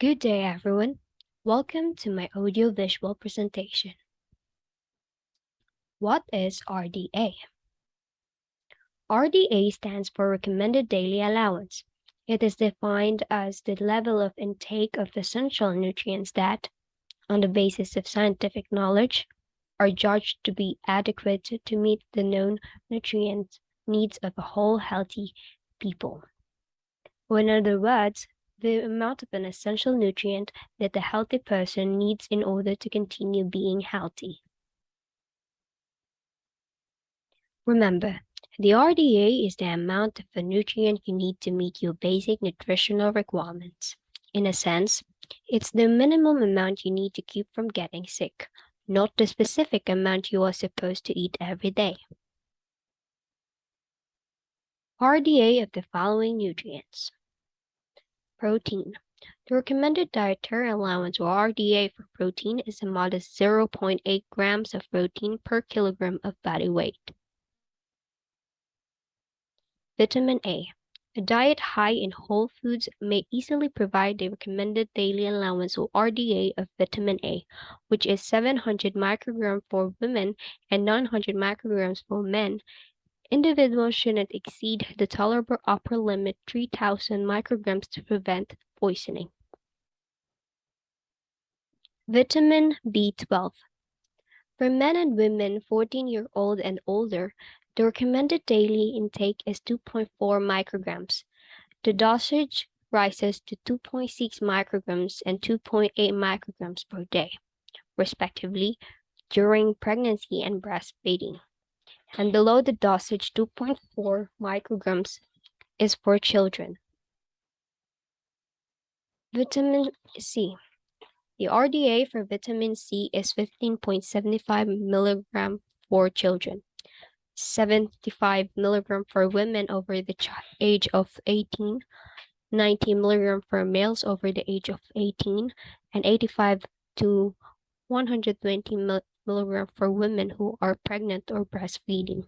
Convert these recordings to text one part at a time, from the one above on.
Good day, everyone. Welcome to my audio-visual presentation. What is RDA? RDA stands for Recommended Daily Allowance. It is defined as the level of intake of essential nutrients that, on the basis of scientific knowledge, are judged to be adequate to meet the known nutrient needs of a whole healthy people. Or in other words, the amount of an essential nutrient that the healthy person needs in order to continue being healthy. Remember, the RDA is the amount of a nutrient you need to meet your basic nutritional requirements. In a sense, it's the minimum amount you need to keep from getting sick, not the specific amount you are supposed to eat every day. RDA of the following nutrients. Protein. The recommended dietary allowance or RDA for protein is a modest 0.8 grams of protein per kilogram of body weight. Vitamin A. A diet high in whole foods may easily provide the recommended daily allowance or RDA of vitamin A, which is 700 micrograms for women and 900 micrograms for men. Individuals shouldn't exceed the tolerable upper limit 3,000 micrograms to prevent poisoning. Vitamin B12. For men and women 14-year-old and older, the recommended daily intake is 2.4 micrograms. The dosage rises to 2.6 micrograms and 2.8 micrograms per day, respectively, during pregnancy and breastfeeding. And below the dosage 2.4 micrograms is for children. Vitamin C. The RDA for vitamin C is 15.75 milligram for children, 75 milligram for women over the age of 18, 90 milligram for males over the age of 18, and 85 to 120 milligram for women who are pregnant or breastfeeding.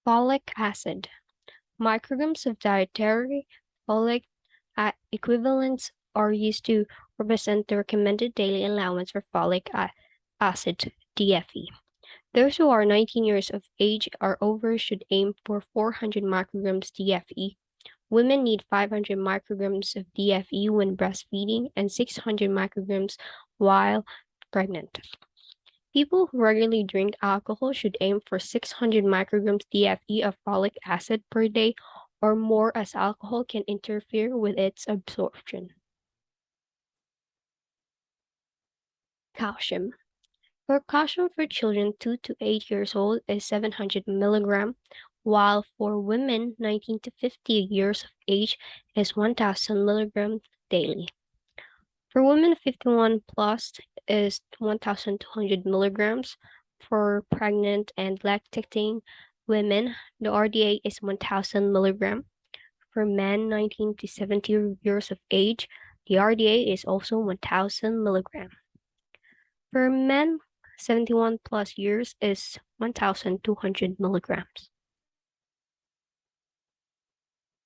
Folic acid. Micrograms of dietary folic equivalents are used to represent the recommended daily allowance for folic acid, DFE. Those who are 19 years of age or over should aim for 400 micrograms DFE. Women need 500 micrograms of DFE when breastfeeding and 600 micrograms while pregnant. People who regularly drink alcohol should aim for 600 micrograms DFE of folic acid per day or more, as alcohol can interfere with its absorption. Calcium. For calcium for children 2 to 8 years old is 700 milligram, while for women 19 to 50 years of age is 1,000 milligram daily. For women 51 plus is 1,200 milligrams. For pregnant and lactating women, the RDA is 1,000 milligram. For men 19 to 70 years of age, the RDA is also 1,000 milligram. For men 71 plus years is 1,200 milligrams.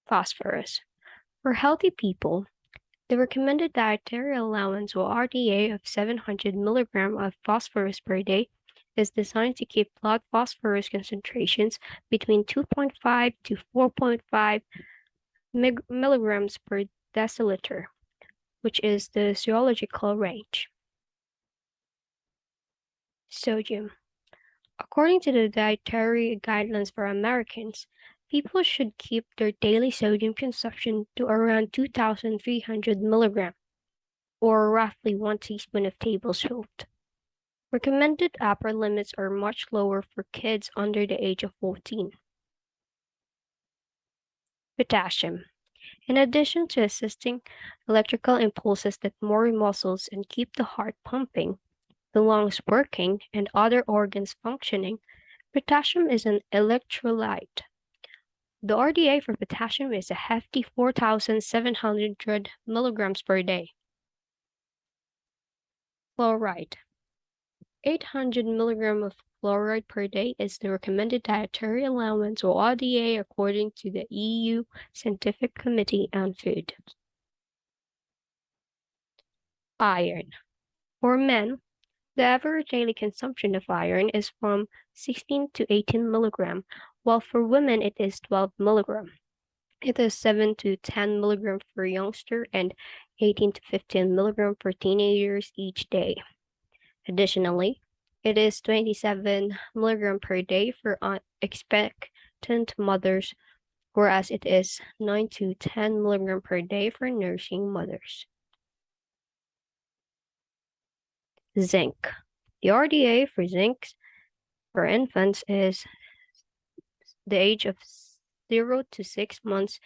Phosphorus. For healthy people, the recommended dietary allowance or RDA of 700 milligram of phosphorus per day is designed to keep blood phosphorus concentrations between 2.5 to 4.5 milligrams per deciliter, which is the zoological range. Sodium. According to the dietary guidelines for Americans, people should keep their daily sodium consumption to around 2,300 milligrams, or roughly 1 teaspoon of table salt. Recommended upper limits are much lower for kids under the age of 14. Potassium. In addition to assisting electrical impulses that move muscles and keep the heart pumping, the lungs working, and other organs functioning, potassium is an electrolyte. The RDA for potassium is a hefty 4,700 milligrams per day. Fluoride. 800 milligrams of fluoride per day is the recommended dietary allowance or RDA according to the EU Scientific Committee on Food. Iron. For men, the average daily consumption of iron is from 16 to 18 milligram, while for women it is 12 milligram. It is 7 to 10 milligram for youngster and 18 to 15 milligram for teenagers each day. Additionally, it is 27 milligram per day for expectant mothers, whereas it is 9 to 10 milligram per day for nursing mothers. Zinc. The RDA for zinc for infants is the age of 0 to 6 months,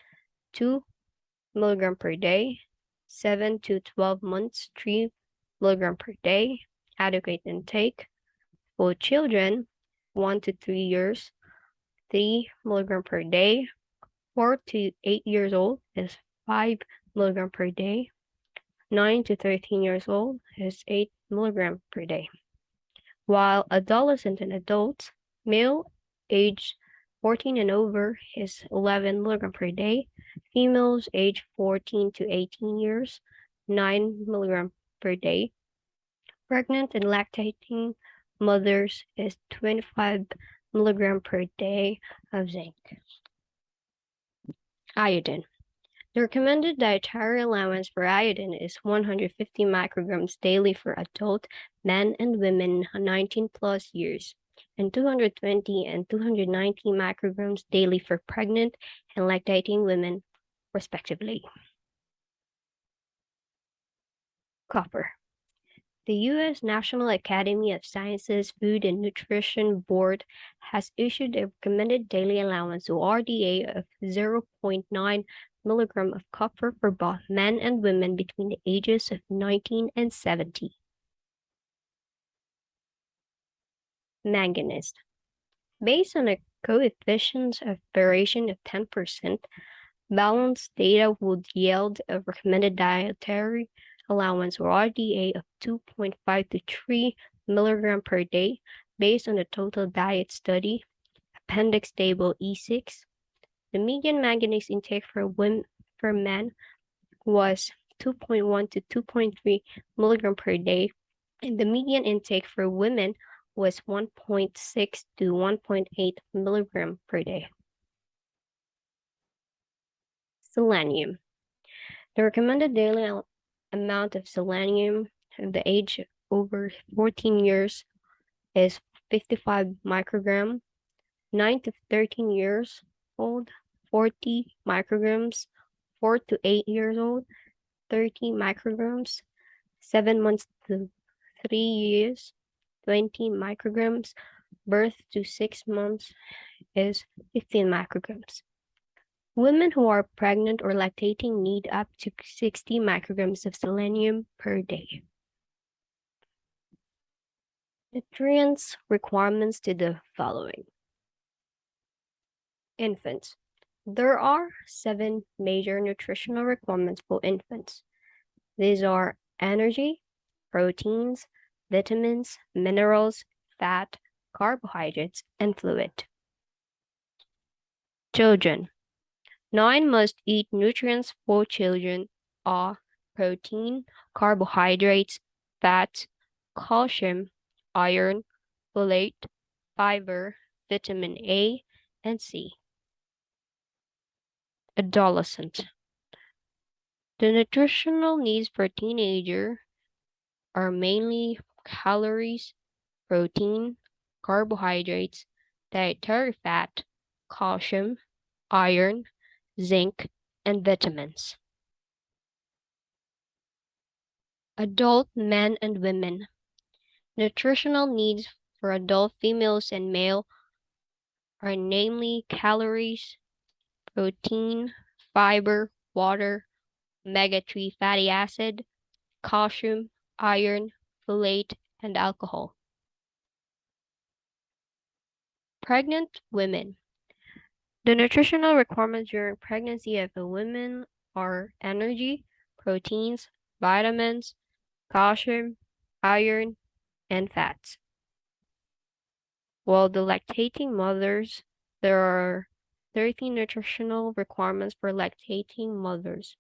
2 milligram per day, 7 to 12 months, 3 milligram per day, adequate intake. For children, 1 to 3 years, 3 milligram per day, 4 to 8 years old is 5 milligram per day, 9 to 13 years old is 8 milligram per day. While adolescent and adults, male age 14 and over is 11 milligram per day, females age 14 to 18 years, 9 milligram per day. Pregnant and lactating mothers is 25 milligram per day of zinc. Iodine. The recommended dietary allowance for iodine is 150 micrograms daily for adult men and women 19 plus years, and 220 and 290 micrograms daily for pregnant and lactating women, respectively. Copper. The U.S. National Academy of Sciences Food and Nutrition Board has issued a recommended daily allowance or RDA of 0.9 milligram of copper for both men and women between the ages of 19 and 70. Manganese. Based on a coefficient of variation of 10%, balanced data would yield a recommended dietary allowance or RDA of 2.5 to 3 milligram per day based on the total diet study, Appendix Table E6. The median manganese intake for men was 2.1 to 2.3 milligram per day, and the median intake for women was 1.6 to 1.8 milligram per day. Selenium. The recommended daily amount of selenium at the age over 14 years is 55 microgram, 9 to 13 years old, 40 micrograms, 4 to 8 years old, 30 micrograms, 7 months to 3 years, 20 micrograms, birth to 6 months is 15 micrograms. Women who are pregnant or lactating need up to 60 micrograms of selenium per day. Nutrients requirements to the following. Infants. There are 7 major nutritional requirements for infants. These are energy, proteins, vitamins, minerals, fat, carbohydrates, and fluid. Children. 9 must eat nutrients for children are protein, carbohydrates, fat, calcium, iron, folate, fiber, vitamin A, and C. Adolescent. The nutritional needs for teenager are mainly calories, protein, carbohydrates, dietary fat, calcium, iron, zinc, and vitamins. Adult men and women. Nutritional needs for adult females and male are namely calories, protein, fiber, water, omega-3 fatty acid, calcium, iron, folate, and alcohol. Pregnant women. The nutritional requirements during pregnancy of a woman are energy, proteins, vitamins, calcium, iron, and fats. While the lactating mothers, there are 13 nutritional requirements for lactating mothers.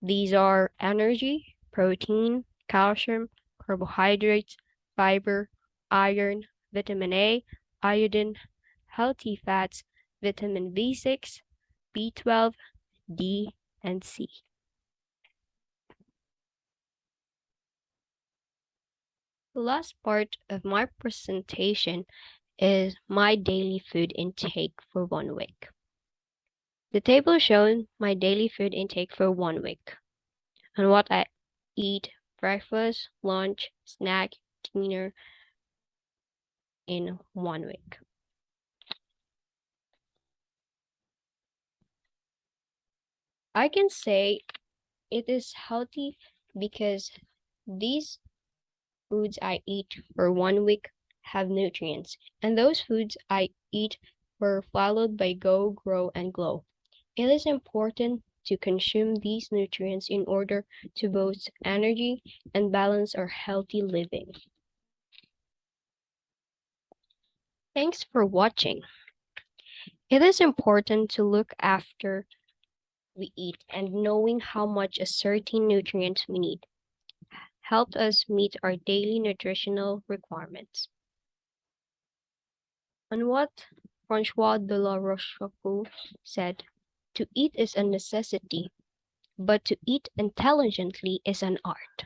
These are energy, protein, calcium, carbohydrates, fiber, iron, vitamin A, iodine, healthy fats, vitamin B6, B12, D, and C. The last part of my presentation is my daily food intake for 1 week. The table shows my daily food intake for 1 week and what I eat breakfast, lunch, snack, dinner in 1 week. I can say it is healthy because these foods I eat for 1 week have nutrients, and those foods I eat were followed by Go, Grow, and Glow. It is important to consume these nutrients in order to boost energy and balance our healthy living. Thanks for watching. It is important to look after we eat, and knowing how much a certain nutrient we need helped us meet our daily nutritional requirements. And what Francois de la Rochefoucauld said, to eat is a necessity, but to eat intelligently is an art.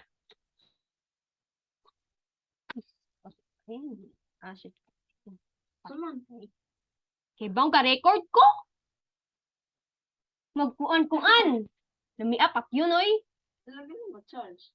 Kay bang ka-record ko? Magkuan-kuan. Namiapak yun, oy. Talaga mo, Charles.